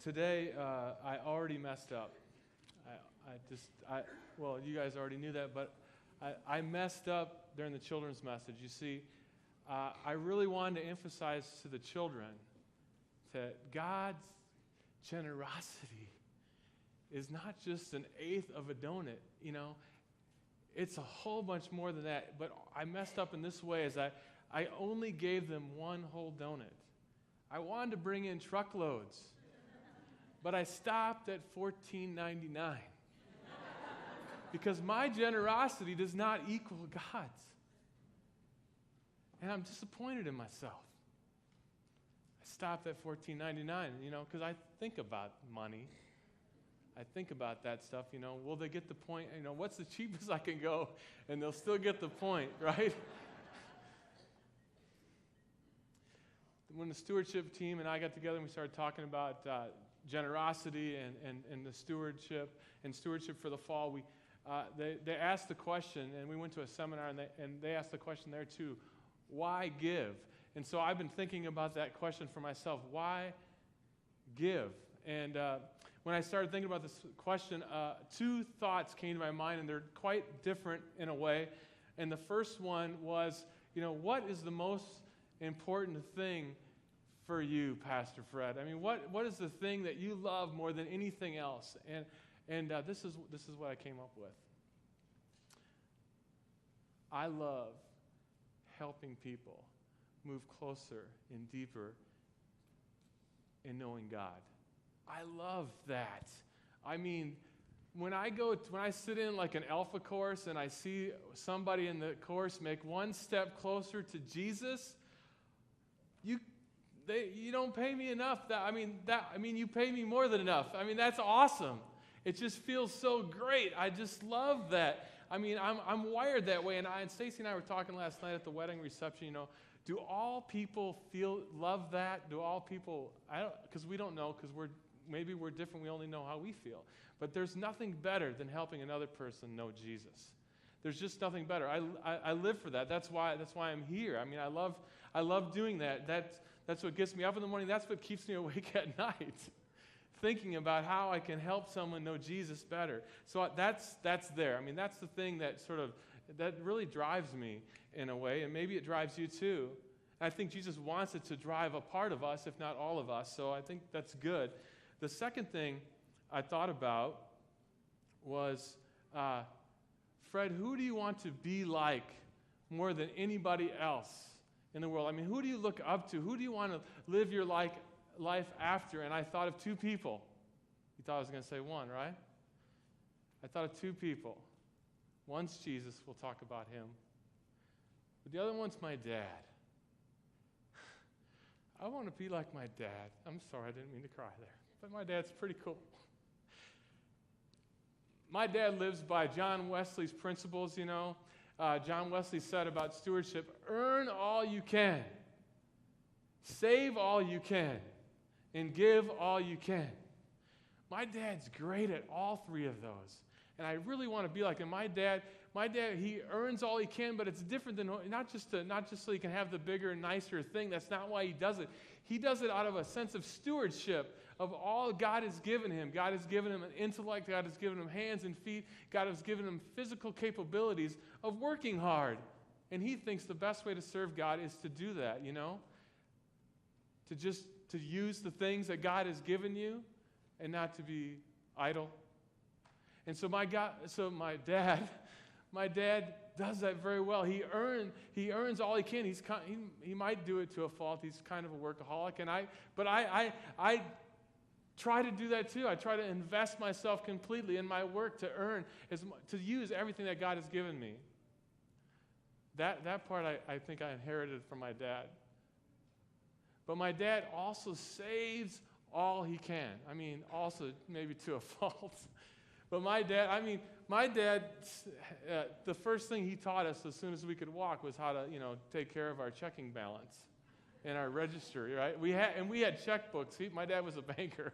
today I already messed up. Well, you guys already knew that, but I messed up during the children's message. You see, I really wanted to emphasize to the children that God's generosity is not just an eighth of a donut, It's a whole bunch more than that. But I messed up in this way, as I only gave them one whole donut. I wanted to bring in truckloads, but I stopped at $14.99 because my generosity does not equal God's. And I'm disappointed in myself. I stopped at $14.99, because I think about money. I think about that stuff, will they get the point? What's the cheapest I can go? And they'll still get the point, right? When the stewardship team and I got together and we started talking about generosity and the stewardship for the fall, they asked the question, and we went to a seminar, and they asked the question there too, why give? And so I've been thinking about that question for myself, why give? And when I started thinking about this question, two thoughts came to my mind, and they're quite different in a way. And the first one was, what is the most important thing for you, Pastor Fred? I mean, what is the thing that you love more than anything else? And this is what I came up with. I love helping people move closer and deeper in knowing God. I love that. I mean, when I sit in like an alpha course and I see somebody in the course make one step closer to Jesus, you don't pay me enough. You pay me more than enough. I mean, that's awesome. It just feels so great. I just love that. I mean, I'm wired that way. And Stacy and I were talking last night at the wedding reception. Do all people love that? Do all people? Because we don't know. Because maybe we're different. We only know how we feel. But there's nothing better than helping another person know Jesus. There's just nothing better. I live for that. That's why I'm here. I mean, I love doing that. That's what gets me up in the morning. That's what keeps me awake at night, thinking about how I can help someone know Jesus better. So that's there. I mean, that's the thing that really drives me in a way, and maybe it drives you too. And I think Jesus wants it to drive a part of us, if not all of us. So I think that's good. The second thing I thought about was, Fred, who do you want to be like more than anybody else in the world? I mean, who do you look up to? Who do you want to live your life after? And I thought of two people. You thought I was going to say one, right? I thought of two people. One's Jesus. We'll talk about him. But the other one's my dad. I want to be like my dad. I'm sorry, I didn't mean to cry there. But my dad's pretty cool. My dad lives by John Wesley's principles, John Wesley said about stewardship, earn all you can, save all you can, and give all you can. My dad's great at all three of those. And I really want to be like him. My dad, he earns all he can, but it's different than, not just so he can have the bigger, nicer thing. That's not why he does it. He does it out of a sense of stewardship of all God has given him. God has given him an intellect. God has given him hands and feet. God has given him physical capabilities of working hard. And he thinks the best way to serve God is to do that, to use the things that God has given you and not to be idle. And so my dad does that very well. He earns all he can. He might do it to a fault. He's kind of a workaholic, but I try to do that too. I try to invest myself completely in my work to use everything that God has given me. That part I think I inherited from my dad. But my dad also saves all he can. I mean, also maybe to a fault. But my dad, the first thing he taught us as soon as we could walk was how to, take care of our checking balance and our registry, right? We had checkbooks. My dad was a banker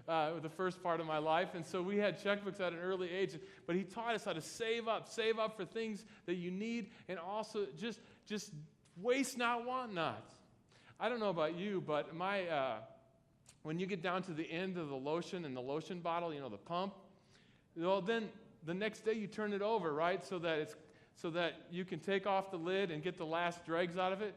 the first part of my life, and so we had checkbooks at an early age. But he taught us how to save up for things that you need, and also just waste not, want not. I don't know about you, but when you get down to the end of the lotion and the lotion bottle, the pump, well, then the next day you turn it over, right, so that you can take off the lid and get the last dregs out of it.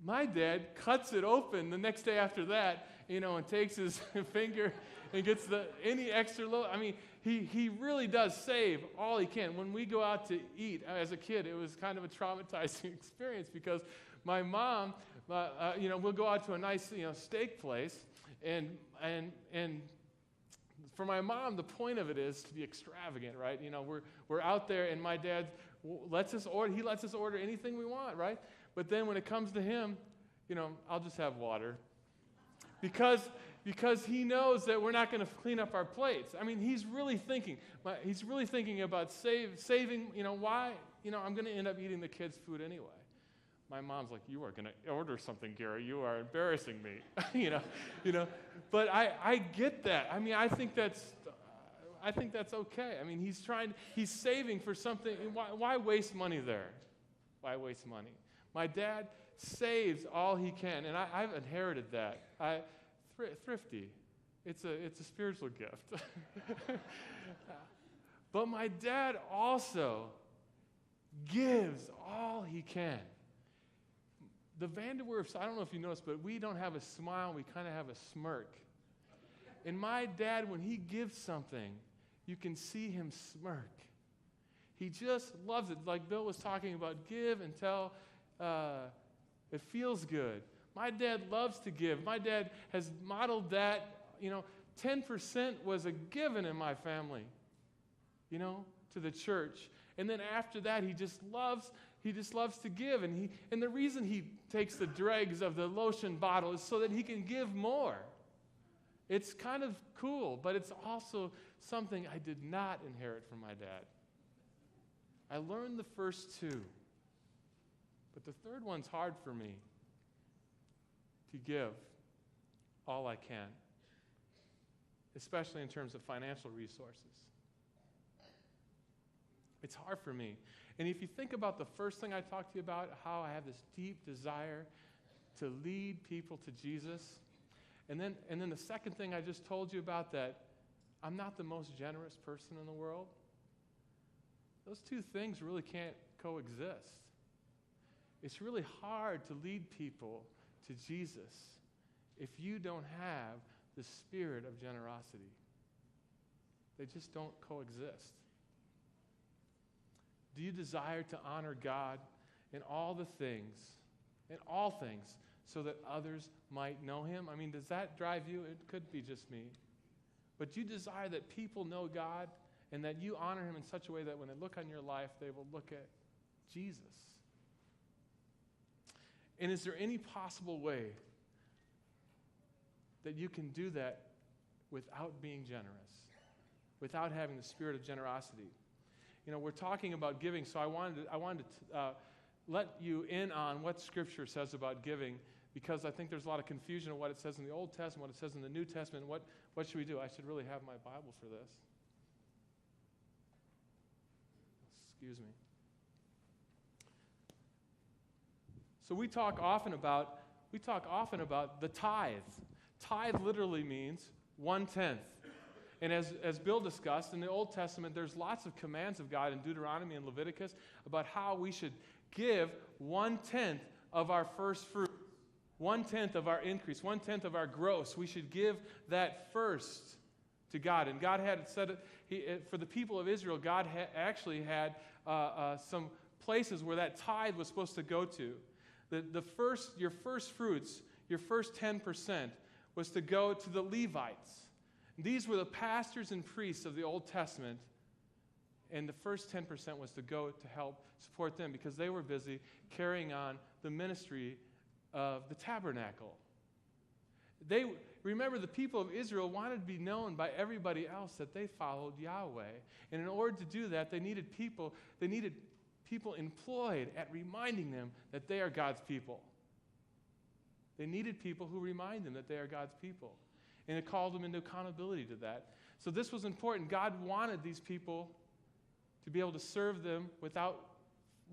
My dad cuts it open the next day after that, and takes his finger and gets any extra load. I mean, he really does save all he can. When we go out to eat as a kid, it was kind of a traumatizing experience because my mom, we'll go out to a nice, steak place, and for my mom, the point of it is to be extravagant, right? We're out there, and my dad lets us order anything we want, right? But then when it comes to him, I'll just have water. Because he knows that we're not going to clean up our plates. I mean, he's really thinking about saving, why, I'm going to end up eating the kids' food anyway. My mom's like, you are going to order something, Gary. You are embarrassing me. But I get that. I mean, I think that's okay. I mean, he's saving for something. Why waste money there? Why waste money? My dad saves all he can, and I've inherited that. Thrifty. It's a spiritual gift. But my dad also gives all he can. The Vanderwerfs, I don't know if you noticed, but we don't have a smile. We kind of have a smirk. And my dad, when he gives something, you can see him smirk. He just loves it. Like Bill was talking about, give until it feels good. My dad loves to give. My dad has modeled that. 10% was a given in my family, to the church. And then after that, he just loves to give. And the reason he takes the dregs of the lotion bottle is so that he can give more. It's kind of cool, but it's also something I did not inherit from my dad. I learned the first two, but the third one's hard for me, to give all I can, especially in terms of financial resources. It's hard for me. And if you think about the first thing I talked to you about, how I have this deep desire to lead people to Jesus, and then the second thing I just told you about, that I'm not the most generous person in the world, those two things really can't coexist. It's really hard to lead people to Jesus if you don't have the spirit of generosity. They just don't coexist. Do you desire to honor God in all things, so that others might know him? I mean, does that drive you? It could be just me. But you desire that people know God and that you honor him in such a way that when they look on your life, they will look at Jesus. And is there any possible way that you can do that without being generous, without having the spirit of generosity? We're talking about giving, so I wanted to let you in on what Scripture says about giving, because I think there's a lot of confusion of what it says in the Old Testament, what it says in the New Testament. What should we do? I should really have my Bible for this. Excuse me. So we talk often about the tithe. Tithe literally means 1/10. And as Bill discussed, in the Old Testament, there's lots of commands of God in Deuteronomy and Leviticus about how we should give 1/10 of our first fruit, 1/10 of our increase, 1/10 of our gross. We should give that first to God. And God had said, for the people of Israel, God actually had some places where that tithe was supposed to go to. Your first fruits, your first 10% was to go to the Levites. These were the pastors and priests of the Old Testament, and the first 10% was to go to help support them because they were busy carrying on the ministry of the tabernacle. Remember, the people of Israel wanted to be known by everybody else that they followed Yahweh. And in order to do that, they needed people employed at reminding them that they are God's people. They needed people who remind them that they are God's people. And it called them into accountability to that. So this was important. God wanted these people to be able to serve them without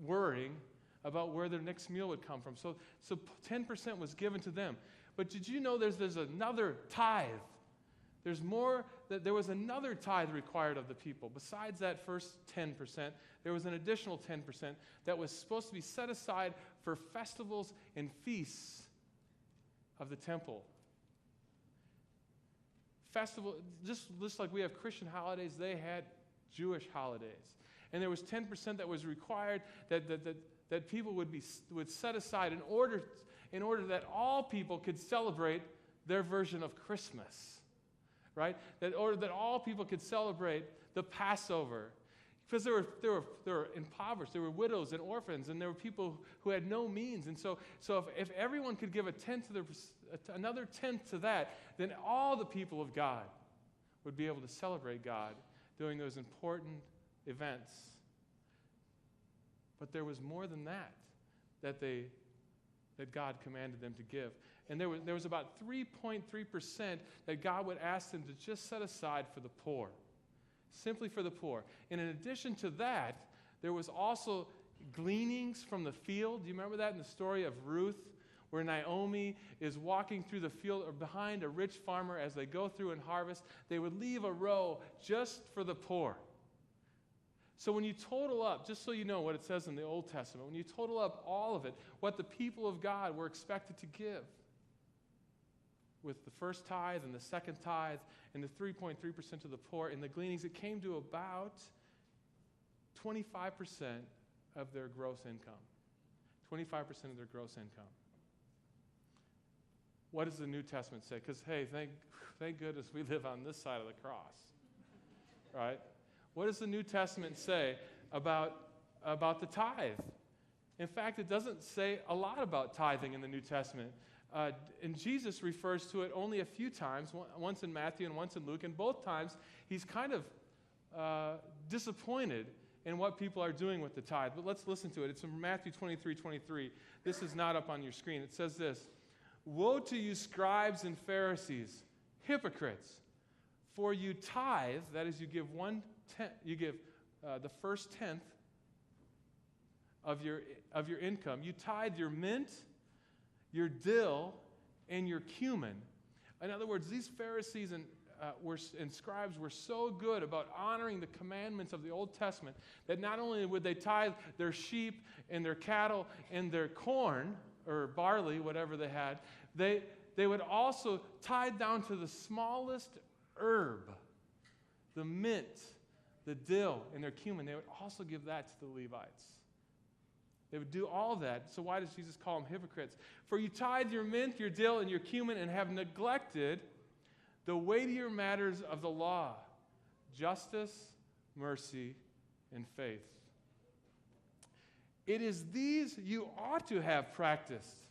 worrying about where their next meal would come from. So 10% was given to them. But did you know there's another tithe? There was another tithe required of the people. Besides that first 10%, there was an additional 10% that was supposed to be set aside for festivals and feasts of the temple. Festival, just like we have Christian holidays, they had Jewish holidays. And there was 10% that was required that people would set aside in order that all people could celebrate their version of Christmas. Right? That all people could celebrate the Passover. Because they were impoverished. There were widows and orphans, and there were people who had no means. And so if everyone could give another tenth to that, then all the people of God would be able to celebrate God during those important events. But there was more than that God commanded them to give. And there was about 3.3% that God would ask them to just set aside for the poor, simply for the poor. And in addition to that, there was also gleanings from the field. Do you remember that in the story of Ruth, where Naomi is walking through the field or behind a rich farmer as they go through and harvest? They would leave a row just for the poor. So when you total up, just so you know what it says in the Old Testament, when you total up all of it, what the people of God were expected to give, with the first tithe and the second tithe and the 3.3% to the poor and the gleanings, it came to about 25% of their gross income. 25% of their gross income. What does the New Testament say? Because, hey, thank goodness we live on this side of the cross, right? What does the New Testament say about the tithe? In fact, it doesn't say a lot about tithing in the New Testament. And Jesus refers to it only a few times, once in Matthew and once in Luke, and both times he's kind of disappointed in what people are doing with the tithe. But let's listen to it. It's in Matthew 23:23. This is not up on your screen. It says this: "Woe to you, scribes and Pharisees, hypocrites! For you tithe, that is, you give the first tenth of your income. You tithe your mint, your dill, and your cumin." In other words, these Pharisees and scribes were so good about honoring the commandments of the Old Testament that not only would they tithe their sheep and their cattle and their corn, or barley, whatever they had, they would also tithe down to the smallest herb, the mint, the dill, and their cumin. They would also give that to the Levites. They would do all that. So why does Jesus call them hypocrites? "For you tithe your mint, your dill, and your cumin, and have neglected the weightier matters of the law, justice, mercy, and faith. It is these you ought to have practiced."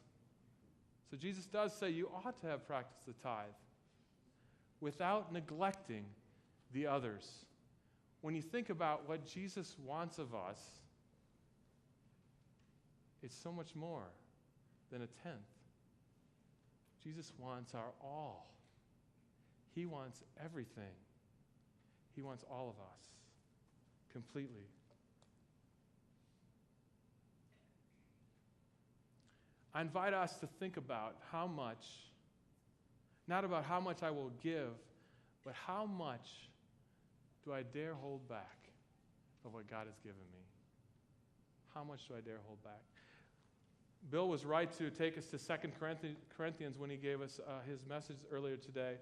So Jesus does say you ought to have practiced the tithe without neglecting the others. When you think about what Jesus wants of us, it's so much more than a tenth. Jesus wants our all. He wants everything. He wants all of us completely. I invite us to think about how much, not about how much I will give, but how much do I dare hold back of what God has given me? How much do I dare hold back? Bill was right to take us to 2 Corinthians when he gave us his message earlier today.